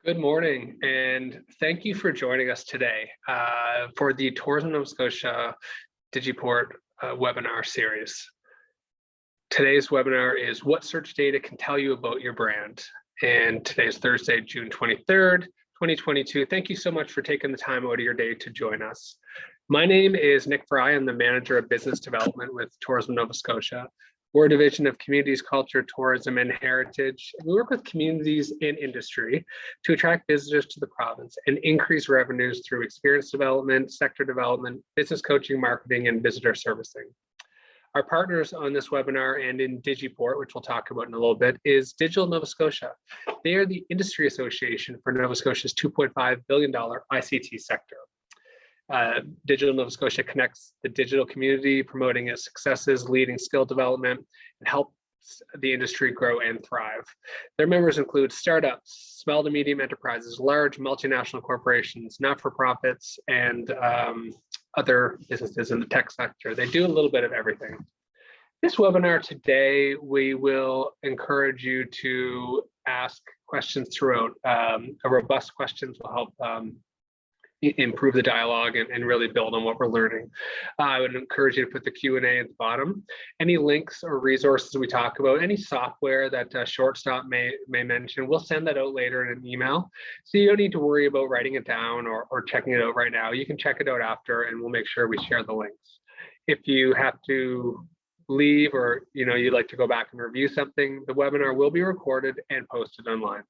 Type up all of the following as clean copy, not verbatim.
Good morning, and thank you for joining us today for the Tourism Nova Scotia Digiport webinar series. Today's webinar is what search data can tell you about your brand. And today is Thursday, June 23rd, 2022. Thank you so much for taking the time out of your day to join us. My name is Nick Fry. I'm the Manager of Business Development with Tourism Nova Scotia. We're a division of communities, culture, tourism, and heritage. We work with communities and industry to attract visitors to the province and increase revenues through experience development, sector development, business coaching, marketing, and visitor servicing. Our partners on this webinar and in Digiport, which we'll talk about in a little bit, is Digital Nova Scotia. They are the industry association for Nova Scotia's $2.5 billion ICT sector. Digital Nova Scotia connects the digital community, promoting its successes, leading skill development, and helps the industry grow and thrive. Their members include startups, small to medium enterprises, large multinational corporations, not-for-profits, and other businesses in the tech sector. They do a little bit of everything. This webinar today, we will encourage you to ask questions throughout. A robust questions will help improve the dialogue and really build on what we're learning. I would encourage you to put the Q&A at the bottom. Any links or resources we talk about, any software that Shortstop may mention, we'll send that out later in an email. So you don't need to worry about writing it down or checking it out right now. You can check it out after and we'll make sure we share the links. If you have to leave or you'd like to go back and review something, the webinar will be recorded and posted online.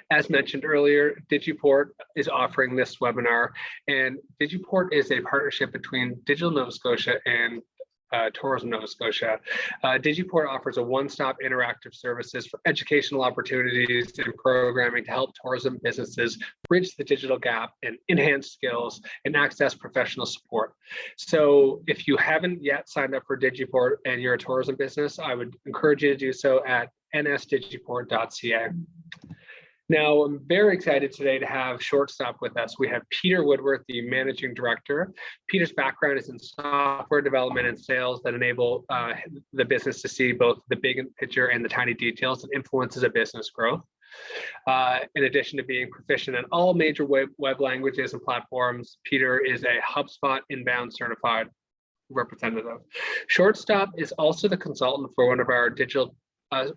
As mentioned earlier, Digiport is offering this webinar, and Digiport is a partnership between Digital Nova Scotia and Tourism Nova Scotia. Digiport offers a one-stop interactive services for educational opportunities and programming to help tourism businesses bridge the digital gap and enhance skills and access professional support. So if you haven't yet signed up for Digiport and you're a tourism business, I would encourage you to do so at nsdigiport.ca. Now, I'm very excited today to have Shortstop with us. We have Peter Woodward, the Managing Director. Peter's background is in software development and sales that enable the business to see both the big picture and the tiny details that influences a business growth. In addition to being proficient in all major web languages and platforms, Peter is a HubSpot inbound certified representative. Shortstop is also the consultant for one of our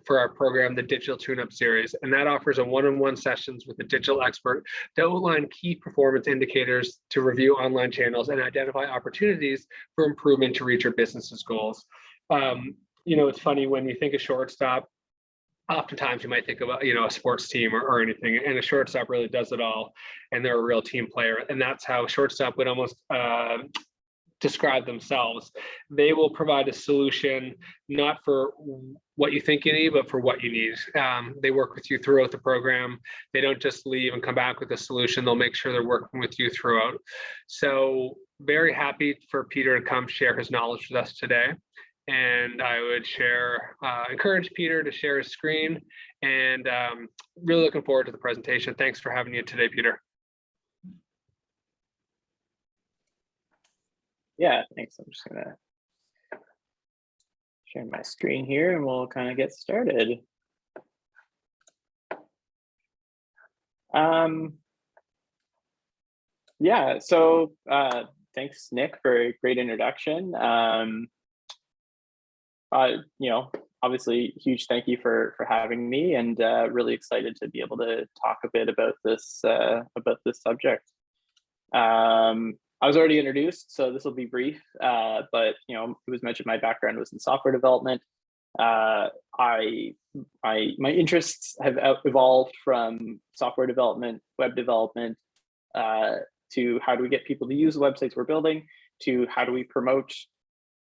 for our program, the Digital Tune-Up Series, and that offers a one-on-one sessions with a digital expert to outline key performance indicators to review online channels and identify opportunities for improvement to reach your business's goals. It's funny when you think of Shortstop, oftentimes you might think about a sports team or anything, and a Shortstop really does it all, and they're a real team player, and that's how Shortstop would almost describe themselves. They will provide a solution not for what you think you need, but for what you need. They work with you throughout the program. They don't just leave and come back with a solution. They'll make sure they're working with you throughout. So very happy for Peter to come share his knowledge with us today. And I would encourage Peter to share his screen, and really looking forward to the presentation. Thanks for having you today, Peter. Yeah, thanks. I'm just gonna share my screen here and we'll kind of get started. Yeah, so thanks, Nick, for a great introduction. Obviously, huge thank you for having me, and really excited to be able to talk a bit about this subject. I was already introduced, so this will be brief, but it was mentioned my background was in software development. My interests have evolved from software development, web development, to how do we get people to use the websites we're building, to how do we promote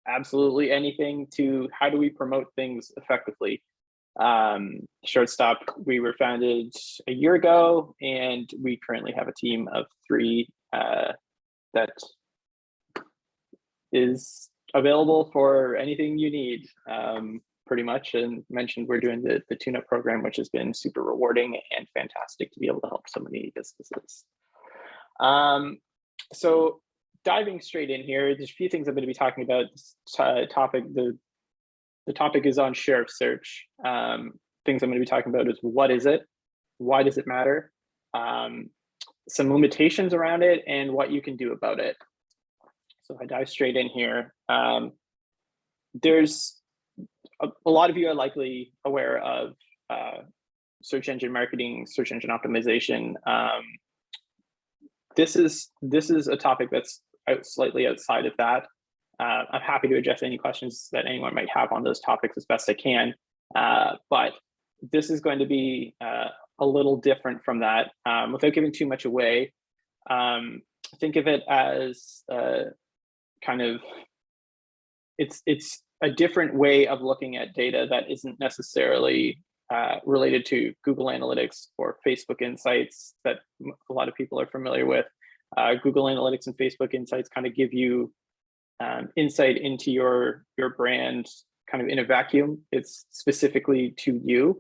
absolutely anything, to how do we promote things effectively. Shortstop, we were founded a year ago, and we currently have a team of 3 that is available for anything you need, pretty much. And mentioned we're doing the tune-up program, which has been super rewarding and fantastic to be able to help so many businesses. So diving straight in here, there's a few things I'm going to be talking about. This topic, the topic is on share of search. Things I'm going to be talking about is what is it? why does it matter, some limitations around it, and what you can do about it. So if I dive straight in here, there's a lot of you are likely aware of search engine marketing, search engine optimization. This is a topic that's slightly outside of that. I'm happy to address any questions that anyone might have on those topics as best I can. But this is going to be a little different from that. Without giving too much away, think of it as kind of, it's a different way of looking at data that isn't necessarily related to Google Analytics or Facebook Insights that a lot of people are familiar with. Google Analytics and Facebook Insights kind of give you insight into your brand kind of in a vacuum. It's specifically to you,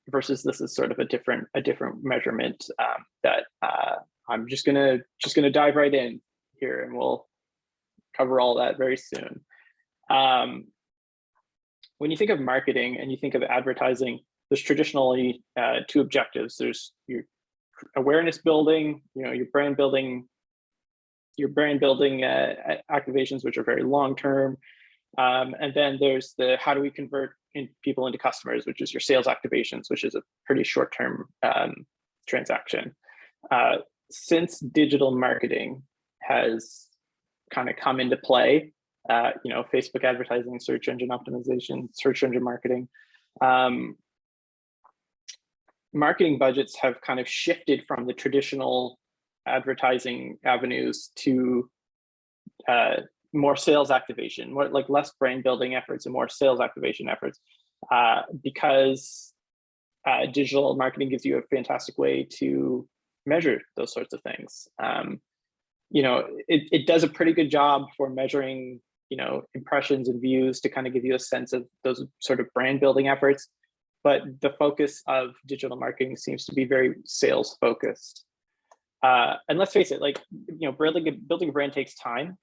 versus this is sort of a different measurement that I'm just gonna dive right in here, and we'll cover all that very soon. When you think of marketing and you think of advertising, there's traditionally two objectives. There's your awareness building, your brand building activations, which are very long term, and then there's the how do we convert people into customers, which is your sales activations, which is a pretty short term transaction. Since digital marketing has kind of come into play, Facebook advertising, search engine optimization, search engine marketing, marketing budgets have kind of shifted from the traditional advertising avenues to more sales activation, more like less brand building efforts and more sales activation efforts, because digital marketing gives you a fantastic way to measure those sorts of things. It does a pretty good job for measuring impressions and views to kind of give you a sense of those sort of brand building efforts, but the focus of digital marketing seems to be very sales focused. And let's face it, building a brand takes time,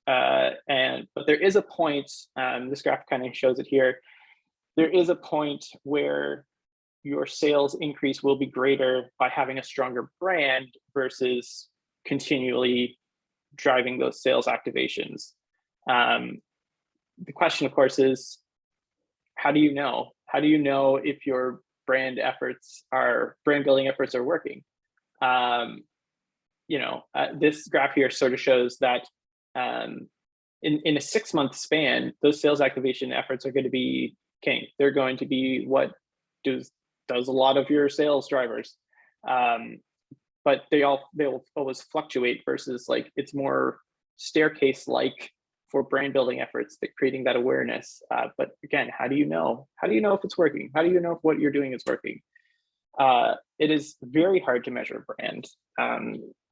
but there is a point, this graph kind of shows it here, there is a point where your sales increase will be greater by having a stronger brand versus continually driving those sales activations. The question, of course, is how do you know? How do you know if your brand building efforts are working? This graph here sort of shows that in a 6-month span, those sales activation efforts are going to be king. They're going to be what does a lot of your sales drivers. But they'll always fluctuate versus it's more staircase-like for brand building efforts, that creating that awareness. But again, how do you know? How do you know if it's working? How do you know if what you're doing is working? It is very hard to measure a brand.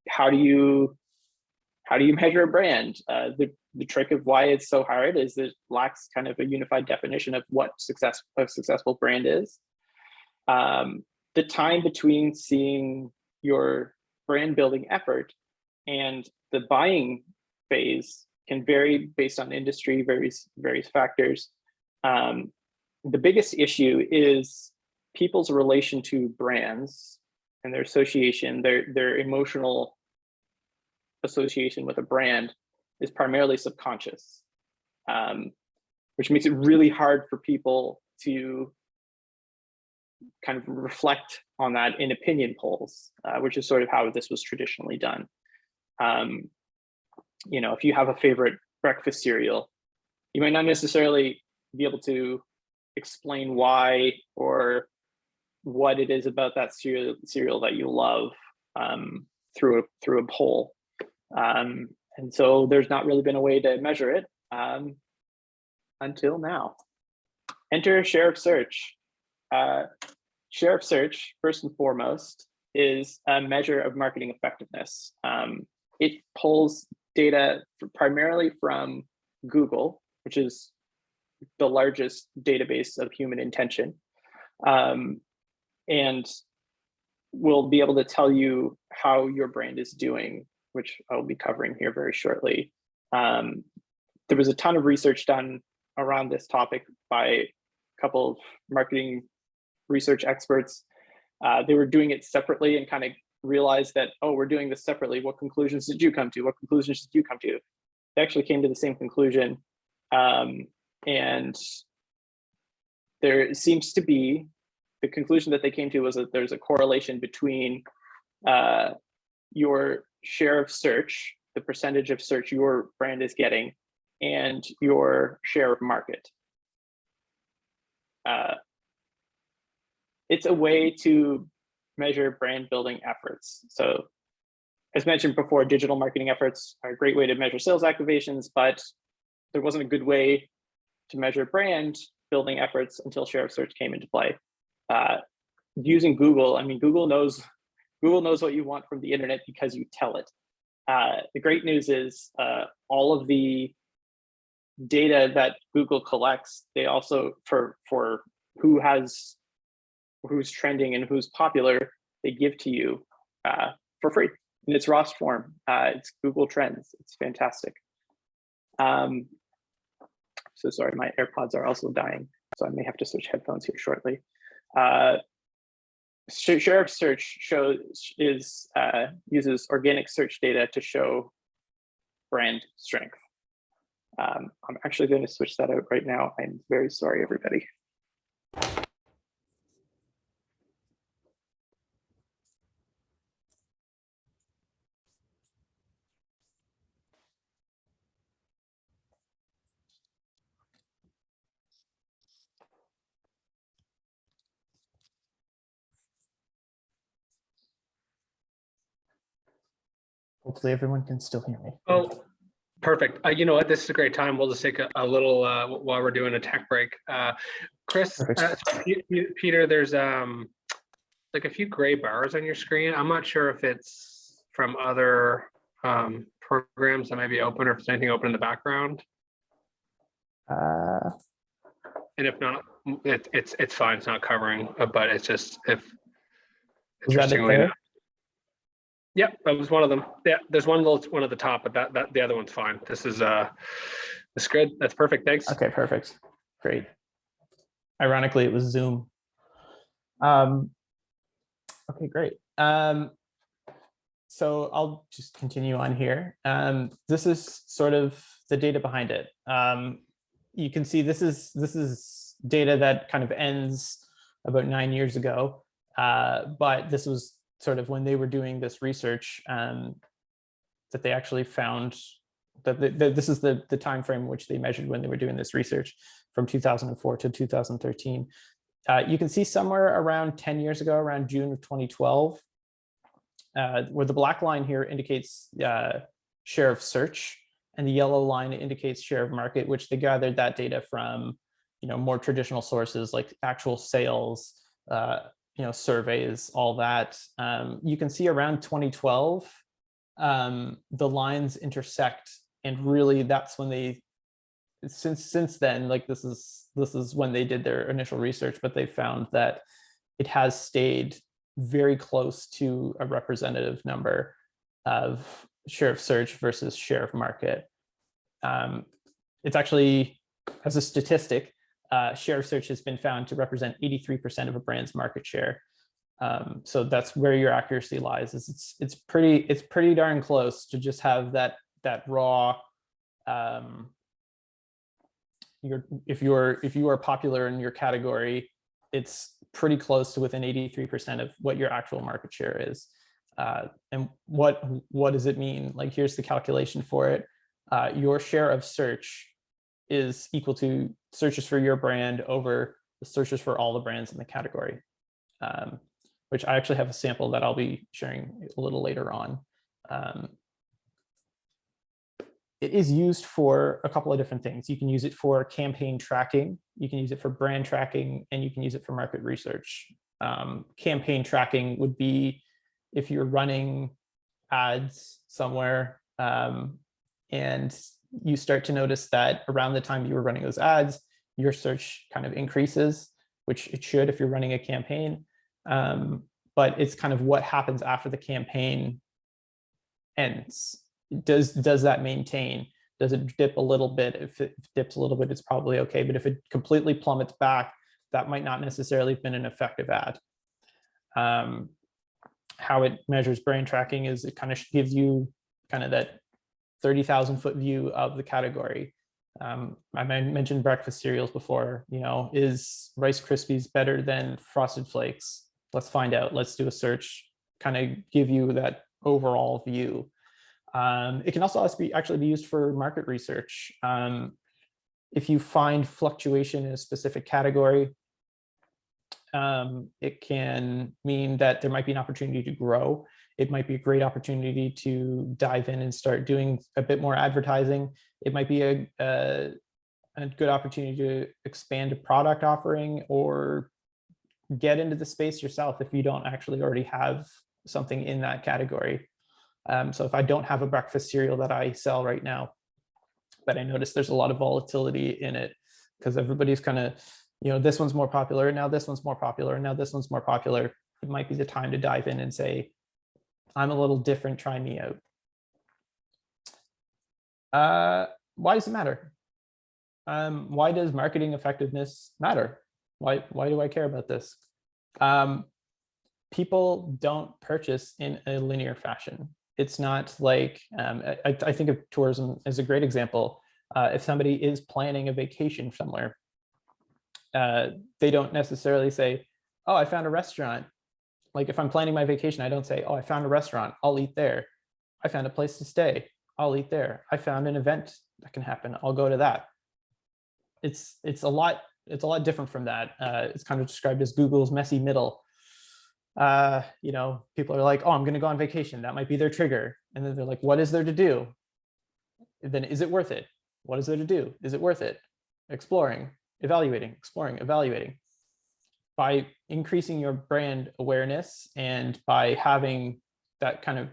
How do you measure a brand? The trick of why it's so hard is it lacks kind of a unified definition of what a successful brand is. The time between seeing your brand building effort and the buying phase can vary based on industry, various factors. The biggest issue is people's relation to brands and their association, their emotional association with a brand is primarily subconscious, which makes it really hard for people to kind of reflect on that in opinion polls, which is sort of how this was traditionally done. If you have a favorite breakfast cereal, you might not necessarily be able to explain why or what it is about that cereal that you love through a poll. And so there's not really been a way to measure it until now. Enter share of search. Share of search, first and foremost, is a measure of marketing effectiveness. It pulls data primarily from Google, which is the largest database of human intention, and will be able to tell you how your brand is doing, which I'll be covering here very shortly. There was a ton of research done around this topic by a couple of marketing research experts, They were doing it separately and kind of realized that, oh, we're doing this separately. What conclusions did you come to? What conclusions did you come to? They actually came to the same conclusion. And there seems to be, the conclusion that they came to was that there's a correlation between your share of search, the percentage of search your brand is getting, and your share of market. It's a way to measure brand building efforts. So as mentioned before, digital marketing efforts are a great way to measure sales activations, but there wasn't a good way to measure brand building efforts until share of search came into play. Using Google, I mean, Google knows what you want from the internet because you tell it. The great news is all of the data that Google collects, they also, for who's trending and who's popular, they give to you for free. And it's raw form. It's Google Trends. It's fantastic. So sorry, my AirPods are also dying, so I may have to switch headphones here shortly. Share of search uses organic search data to show brand strength. I'm actually going to switch that out right now. I'm very sorry, everybody. Hopefully everyone can still hear me. Oh, perfect. You know what? This is a great time. We'll just take a little while we're doing a tech break. Chris, Peter, there's like a few gray bars on your screen. I'm not sure if it's from other programs that might be open or if there's anything open in the background. And if not, it's fine. It's not covering, but it's just interestingly enough. Yep, that was one of them. Yeah, there's one at the top, but that the other one's fine. This is that's good. That's perfect. Thanks. Okay, perfect. Great. Ironically, it was Zoom. Okay, great. So I'll just continue on here. This is sort of the data behind it. You can see this is data that kind of ends about 9 years ago, but this was sort of when they were doing this research that they actually found that this is the time frame which they measured when they were doing this research from 2004 to 2013. You can see somewhere around 10 years ago, around June of 2012, where the black line here indicates share of search and the yellow line indicates share of market, which they gathered that data from, more traditional sources like actual sales, surveys, all that. You can see around 2012, the lines intersect, and really that's when they, since then, like this is when they did their initial research, but they found that it has stayed very close to a representative number of share of search versus share of market. It's actually, as a statistic, share of search has been found to represent 83% of a brand's market share. So that's where your accuracy lies. It's pretty darn close to just have that raw. If you are popular in your category, it's pretty close to within 83% of what your actual market share is. And what does it mean? Like, here's the calculation for it. Your share of search is equal to searches for your brand over the searches for all the brands in the category, which I actually have a sample that I'll be sharing a little later on. It is used for a couple of different things. You can use it for campaign tracking, you can use it for brand tracking, and you can use it for market research. Campaign tracking would be if you're running ads somewhere and you start to notice that around the time you were running those ads, your search kind of increases, which it should if you're running a campaign. But it's kind of what happens after the campaign ends. Does that maintain? Does it dip a little bit? If it dips a little bit, it's probably okay. But if it completely plummets back, that might not necessarily have been an effective ad. How it measures brand tracking is it kind of gives you kind of that 30,000 foot view of the category. I mentioned breakfast cereals before. Is Rice Krispies better than Frosted Flakes? Let's find out. Let's do a search, kind of give you that overall view. It can also actually be used for market research. If you find fluctuation in a specific category, it can mean that there might be an opportunity to grow. It might be a great opportunity to dive in and start doing a bit more advertising. It might be a good opportunity to expand a product offering or get into the space yourself if you don't actually already have something in that category. So if I don't have a breakfast cereal that I sell right now, but I notice there's a lot of volatility in it because everybody's kind of, this one's more popular, now this one's more popular, now this one's more popular. It might be the time to dive in and say, I'm a little different, try me out. Why does it matter? Why does marketing effectiveness matter? Why do I care about this? People don't purchase in a linear fashion. It's not like, I think of tourism as a great example. If somebody is planning a vacation somewhere, they don't necessarily say, oh, I found a restaurant. Like if I'm planning my vacation, I don't say, oh, I found a restaurant, I'll eat there. I found a place to stay, I'll eat there. I found an event that can happen, I'll go to that. It's a lot different from that. It's kind of described as Google's messy middle. People are like, oh, I'm going to go on vacation. That might be their trigger. And then they're like, what is there to do? And then is it worth it? What is there to do? Is it worth it? Exploring, evaluating, exploring, evaluating. By increasing your brand awareness and by having that kind of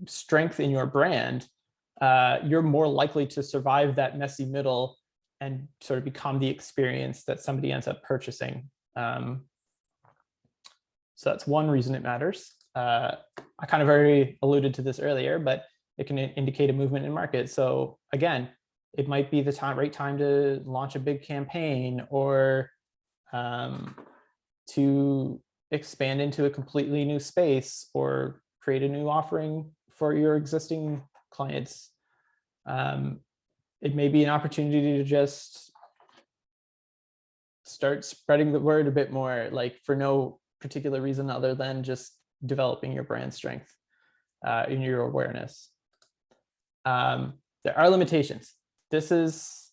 strength in your brand, you're more likely to survive that messy middle and sort of become the experience that somebody ends up purchasing. So that's one reason it matters. I kind of already alluded to this earlier, but it can indicate a movement in market. So again, it might be the right time to launch a big campaign or to expand into a completely new space or create a new offering for your existing clients. It may be an opportunity to just start spreading the word a bit more, like for no particular reason other than just developing your brand strength in your awareness. There are limitations. This is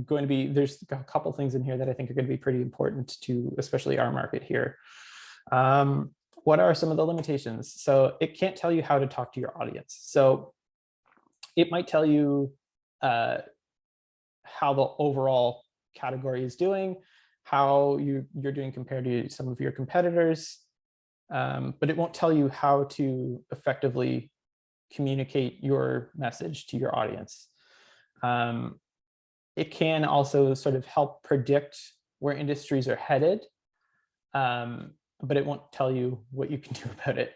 going to be, there's a couple things in here that I think are going to be pretty important to, especially our market here. What are some of the limitations? So it can't tell you how to talk to your audience. So it might tell you how the overall category is doing, how you're doing compared to some of your competitors, but it won't tell you how to effectively communicate your message to your audience. It can also sort of help predict where industries are headed, but it won't tell you what you can do about it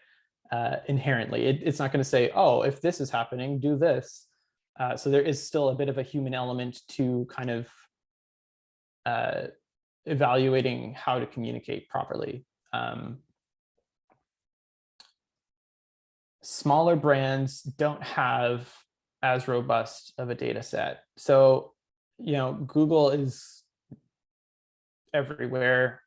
inherently. It's not going to say, oh, if this is happening, do this. So there is still a bit of a human element to kind of evaluating how to communicate properly. Smaller brands don't have as robust of a data set. So, Google is everywhere.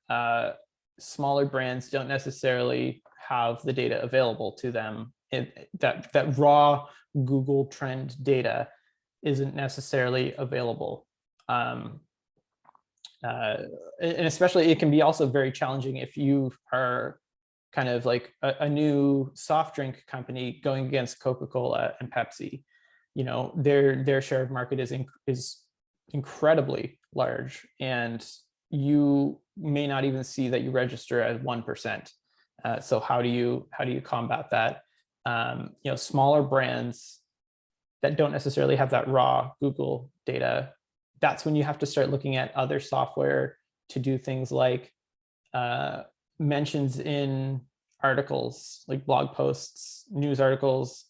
Smaller brands don't necessarily have the data available to them. That raw Google trend data isn't necessarily available. And especially it can be also very challenging if you are kind of like a new soft drink company going against Coca-Cola and Pepsi. Their share of market is incredibly large, and you may not even see that you register as 1%. So how do you combat that? Smaller brands that don't necessarily have that raw Google data, that's when you have to start looking at other software to do things like mentions in articles, like blog posts, news articles,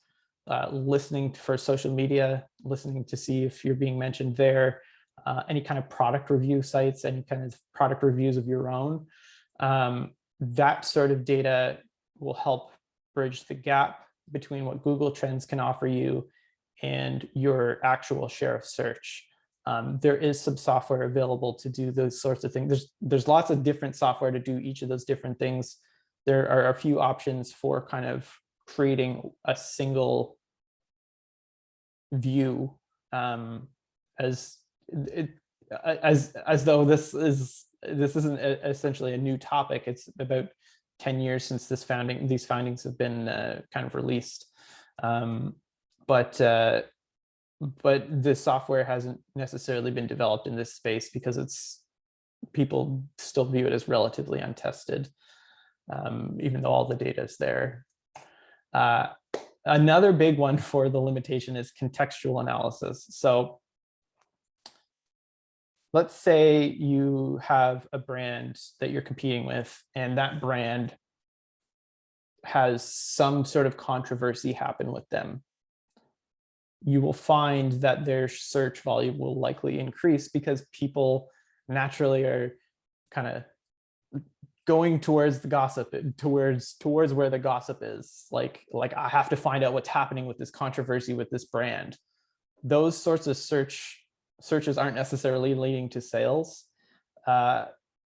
listening for social media, listening to see if you're being mentioned there, any kind of product review sites, any kind of product reviews of your own. That sort of data will help bridge the gap between what Google Trends can offer you and your actual share of search. There is some software available to do those sorts of things. There's lots of different software to do each of those different things. There are a few options for kind of creating a single view, as though this isn't essentially a new topic. It's about 10 years since these findings have been kind of released. But the software hasn't necessarily been developed in this space because people still view it as relatively untested, even though all the data is there. Another big one for the limitation is contextual analysis. So let's say you have a brand that you're competing with, and that brand has some sort of controversy happen with them. You will find that their search volume will likely increase because people naturally are kind of going towards the gossip, towards where the gossip is. Like I have to find out what's happening with this controversy with this brand. Those sorts of searches aren't necessarily leading to sales.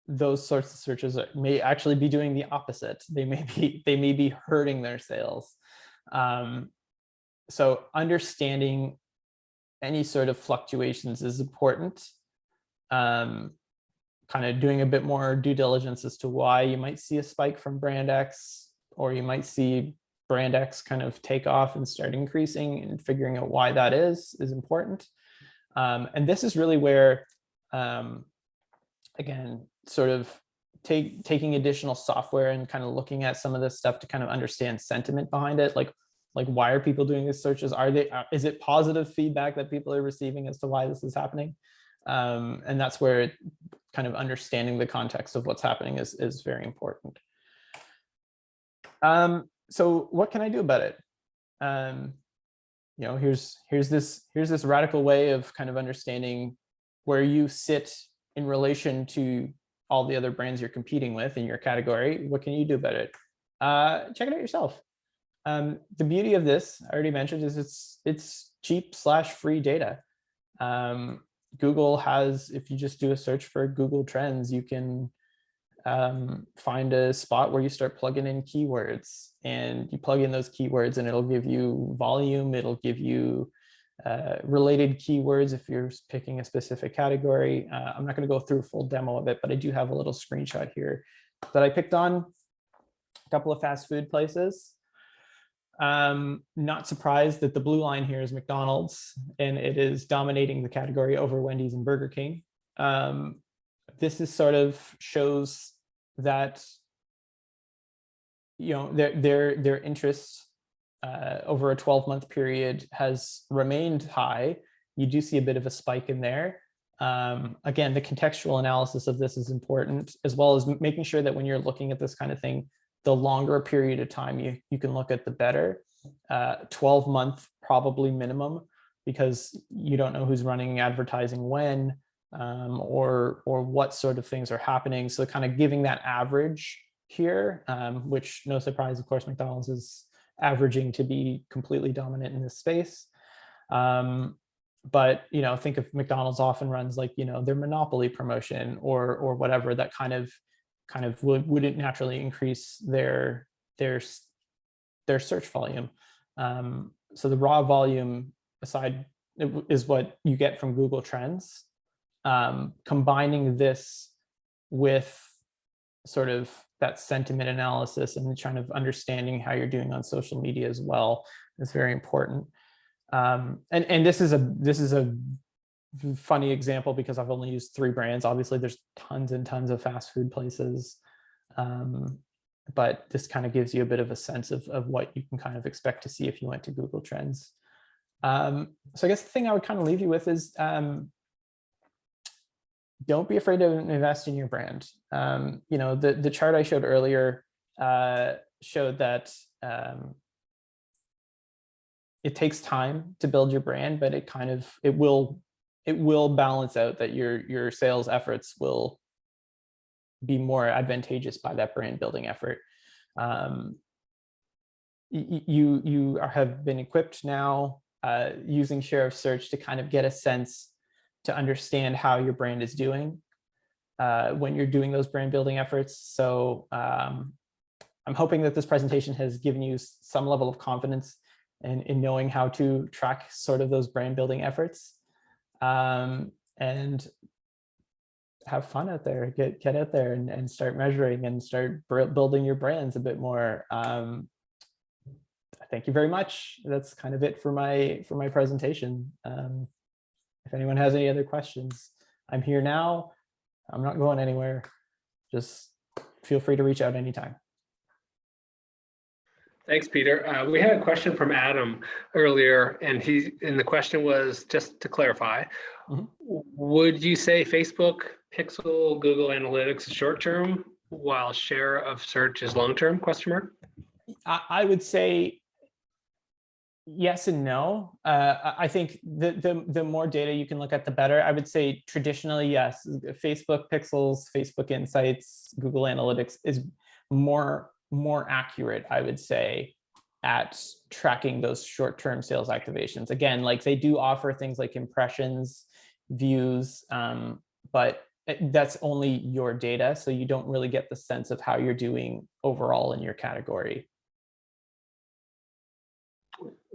Those sorts of searches may actually be doing the opposite. They may be hurting their sales. So understanding any sort of fluctuations is important. Kind of doing a bit more due diligence as to why you might see a spike from brand X, or you might see brand X kind of take off and start increasing, and figuring out why that is important. And this is really where, again, sort of taking additional software and kind of looking at some of this stuff to kind of understand sentiment behind it. Like why are people doing these searches? Is it positive feedback that people are receiving as to why this is happening? And that's where kind of understanding the context of what's happening is very important. So what can I do about it? Here's this radical way of kind of understanding where you sit in relation to all the other brands you're competing with in your category. What can you do about it? Check it out yourself. The beauty of this, I already mentioned, is it's cheap/free data. Google has, if you just do a search for Google Trends, you can find a spot where you start plugging in keywords, and you plug in those keywords and it'll give you volume. It'll give you related keywords if you're picking a specific category. I'm not going to go through a full demo of it, but I do have a little screenshot here that I picked on a couple of fast food places. Not surprised that the blue line here is McDonald's, and it is dominating the category over Wendy's and Burger King. This is sort of shows that, their interest over a 12-month period has remained high. You do see a bit of a spike in there. Again, the contextual analysis of this is important, as well as making sure that when you're looking at this kind of thing, the longer a period of time you can look at, the better. 12-month probably minimum, because you don't know who's running advertising when, or what sort of things are happening. So kind of giving that average here, which, no surprise, of course, McDonald's is averaging to be completely dominant in this space. But think of McDonald's often runs like their Monopoly promotion or whatever that kind of wouldn't naturally increase their search volume. So the raw volume aside is what you get from Google Trends. Combining this with sort of that sentiment analysis and trying of understanding how you're doing on social media as well is very important. And this is a funny example because I've only used 3 brands. Obviously, there's tons and tons of fast food places, but this kind of gives you a bit of a sense of what you can kind of expect to see if you went to Google Trends. So I guess the thing I would kind of leave you with is don't be afraid to invest in your brand. The chart I showed earlier showed that it takes time to build your brand, but it will balance out, that your sales efforts will be more advantageous by that brand building effort. You have been equipped now using share of search to kind of get a sense to understand how your brand is doing when you're doing those brand building efforts. So I'm hoping that this presentation has given you some level of confidence in knowing how to track sort of those brand building efforts, and have fun out there. Get out there and start measuring and start building your brands a bit more. Thank you very much. That's kind of it for my presentation. If anyone has any other questions, I'm here now. I'm not going anywhere. Just feel free to reach out anytime. Thanks, Peter. We had a question from Adam earlier, and the question was, just to clarify, would you say Facebook, Pixel, Google Analytics is short-term, while share of search is long-term, question mark? I would say yes and no. I think the more data you can look at, the better. I would say traditionally, yes, Facebook Pixels, Facebook Insights, Google Analytics is more accurate, I would say, at tracking those short-term sales activations. Again, like they do offer things like impressions, views, but that's only your data, so you don't really get the sense of how you're doing overall in your category.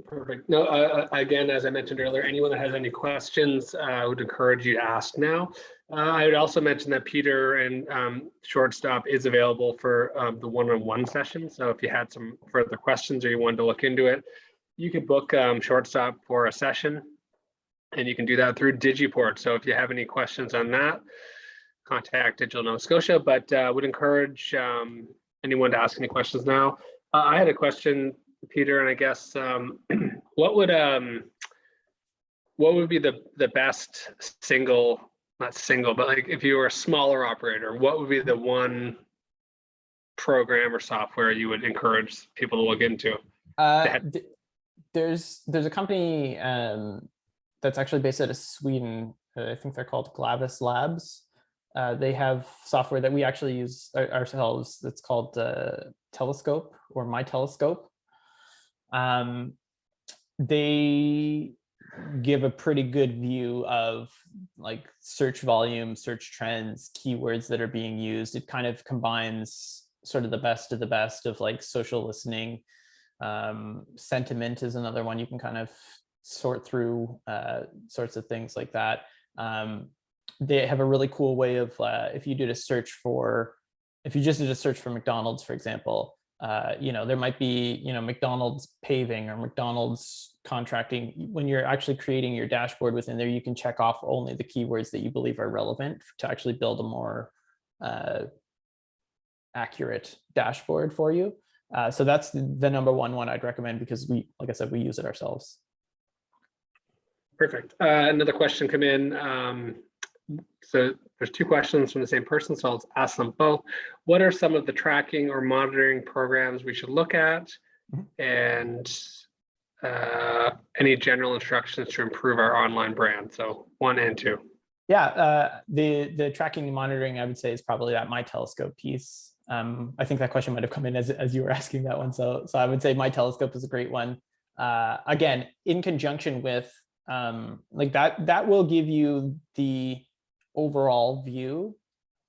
Perfect. No, again, as I mentioned earlier, anyone that has any questions, I would encourage you to ask now. I would also mention that Peter and Shortstop is available for the one-on-one session. So if you had some further questions or you wanted to look into it, you could book Shortstop for a session, and you can do that through Digiport. So if you have any questions on that, contact Digital Nova Scotia, but would encourage anyone to ask any questions now. I had a question, Peter, and I guess what would be the best not single, but like if you were a smaller operator, what would be the one program or software you would encourage people to look into? There's a company that's actually based out of Sweden. I think they're called Glavis Labs. They have software that we actually use ourselves. It's called Telescope or My Telescope. They give a pretty good view of like search volume, search trends, keywords that are being used. It kind of combines sort of the best of like social listening. Sentiment is another one. You can kind of sort through sorts of things like that. They have a really cool way of if you just did a search for McDonald's, for example, there might be, McDonald's paving or McDonald's contracting. When you're actually creating your dashboard within there, you can check off only the keywords that you believe are relevant to actually build a more accurate dashboard for you. So that's the number one I'd recommend, because like I said, we use it ourselves. Perfect. Another question come in. So there's two questions from the same person, so I'll ask them both. What are some of the tracking or monitoring programs we should look at? And any general instructions to improve our online brand? So 1 and 2. Yeah, the tracking and monitoring, I would say, is probably that My Telescope piece. I think that question might have come in as you were asking that one. So I would say My Telescope is a great one. Again, in conjunction with like that will give you the overall view.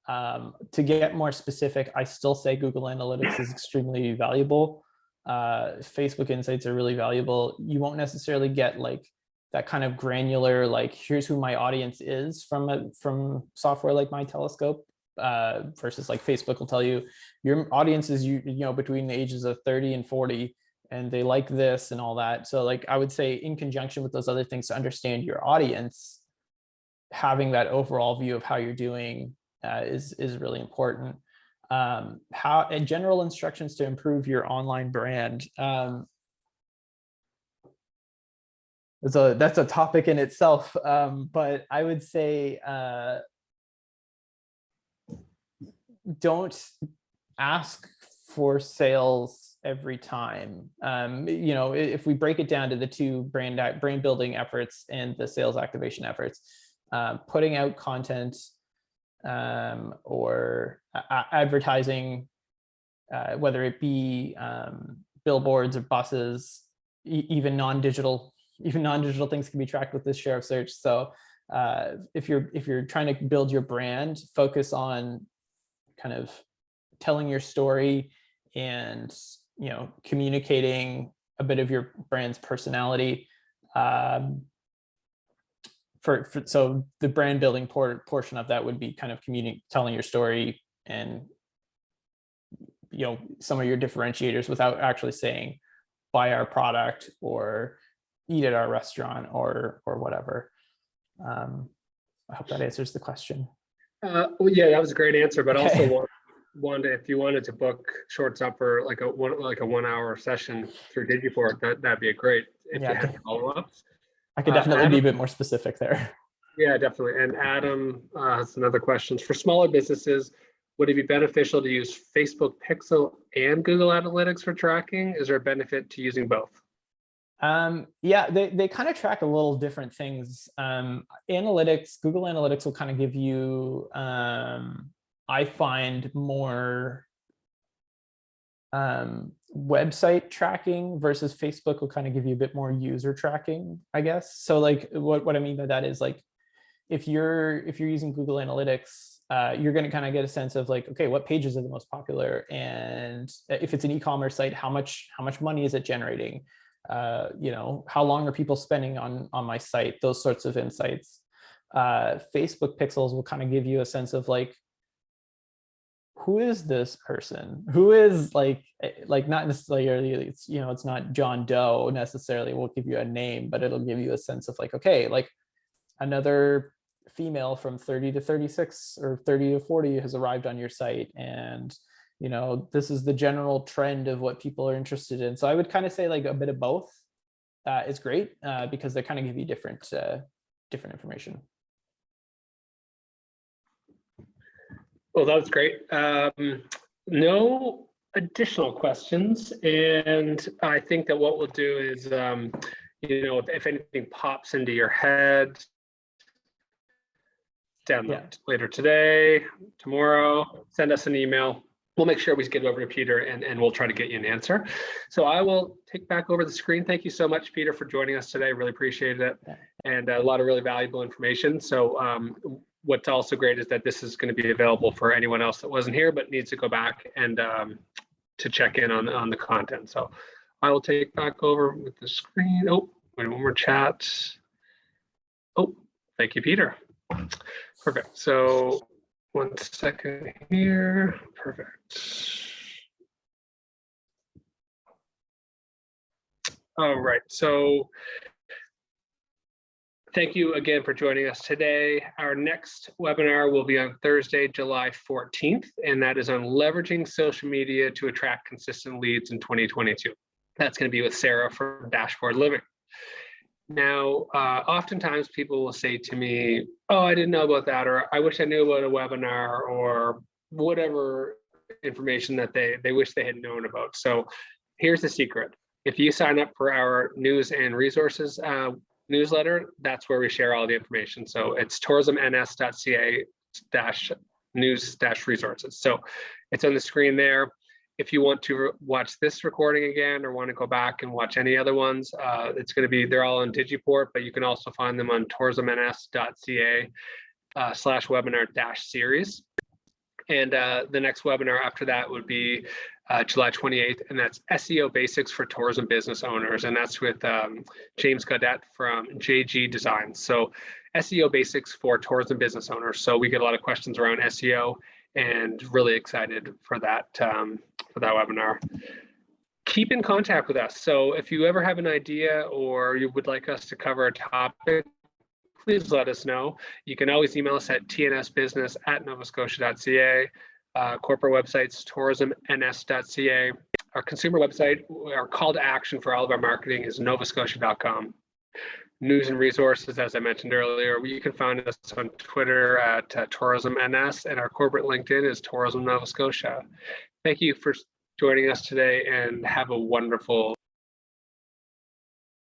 To get more specific, I still say Google Analytics is extremely valuable. Facebook Insights are really valuable. You won't necessarily get like that kind of granular, like here's who my audience is from software like My Telescope, versus like Facebook will tell you your audience is between the ages of 30 and 40, and they like this and all that. So like I would say, in conjunction with those other things, to understand your audience, having that overall view of how you're doing is really important. General instructions to improve your online brand. That's a topic in itself, but I would say don't ask for sales every time. If we break it down to the two brand building efforts and the sales activation efforts, putting out content or advertising, whether it be billboards or buses, even non-digital things can be tracked with this share of search. So if you're trying to build your brand, focus on kind of telling your story and communicating a bit of your brand's personality. So the brand building portion of that would be kind of telling your story and some of your differentiators without actually saying buy our product or eat at our restaurant or whatever. I hope that answers the question. Well, yeah, that was a great answer, but Okay. also if you wanted to book Shortstop for like a 1 hour session through Digiport, that'd be great if you had follow-ups. I could definitely Adam, be a bit more specific there. Yeah, definitely. And Adam has another question. For smaller businesses, would it be beneficial to use Facebook Pixel and Google Analytics for tracking? Is there a benefit to using both? Yeah, they kind of track a little different things. Analytics, Google Analytics will kind of give you, I find, more website tracking versus Facebook will kind of give you a bit more user tracking, I guess. So like what I mean by that is like if you're using Google Analytics, you're going to kind of get a sense of like, okay, what pages are the most popular, and if it's an e-commerce site, how much money is it generating? How long are people spending on my site? Those sorts of insights. Facebook Pixels will kind of give you a sense of like, who is this person? Who is like not necessarily, it's not John Doe necessarily. It won't give you a name, but it'll give you a sense of like, okay, like another female from 30 to 36 or 30 to 40 has arrived on your site, and this is the general trend of what people are interested in. So I would kind of say like a bit of both is great because they kind of give you different information. Well, that was great. No additional questions, and I think that what we'll do is, if anything pops into your head, later today, tomorrow, send us an email. We'll make sure we get it over to Peter and we'll try to get you an answer. So I will take back over the screen. Thank you so much, Peter, for joining us today. Really appreciated it. And a lot of really valuable information. So what's also great is that this is going to be available for anyone else that wasn't here but needs to go back and to check in on the content. So I will take back over with the screen. Oh, wait, one more chat. Oh, thank you, Peter. Perfect. So 1 second here. Perfect. All right. So thank you again for joining us today. Our next webinar will be on Thursday, July 14th, and that is on leveraging social media to attract consistent leads in 2022. That's going to be with Sarah from Dashboard Living. Now, oftentimes people will say to me, oh, I didn't know about that, or I wish I knew about a webinar, or whatever information that they wish they had known about. So here's the secret. If you sign up for our news and resources newsletter, that's where we share all the information. So it's tourismns.ca/news-resources. So it's on the screen there. If you want to watch this recording again or want to go back and watch any other ones, they're all on Digiport, but you can also find them on tourismns.ca/webinar-series. And the next webinar after that would be July 28th, and that's SEO Basics for Tourism Business Owners. And that's with James Gaudette from JG Design. So SEO Basics for Tourism Business Owners. So we get a lot of questions around SEO, and really excited for that webinar. Keep in contact with us. So if you ever have an idea or you would like us to cover a topic, please let us know. You can always email us at tnsbusiness@novascotia.ca. Corporate websites, tourismns.ca. Our consumer website, our call to action for all of our marketing is novascotia.com. News and resources, as I mentioned earlier, you can find us on Twitter at tourismns, and our corporate LinkedIn is Tourism Nova Scotia. Thank you for joining us today, and have a wonderful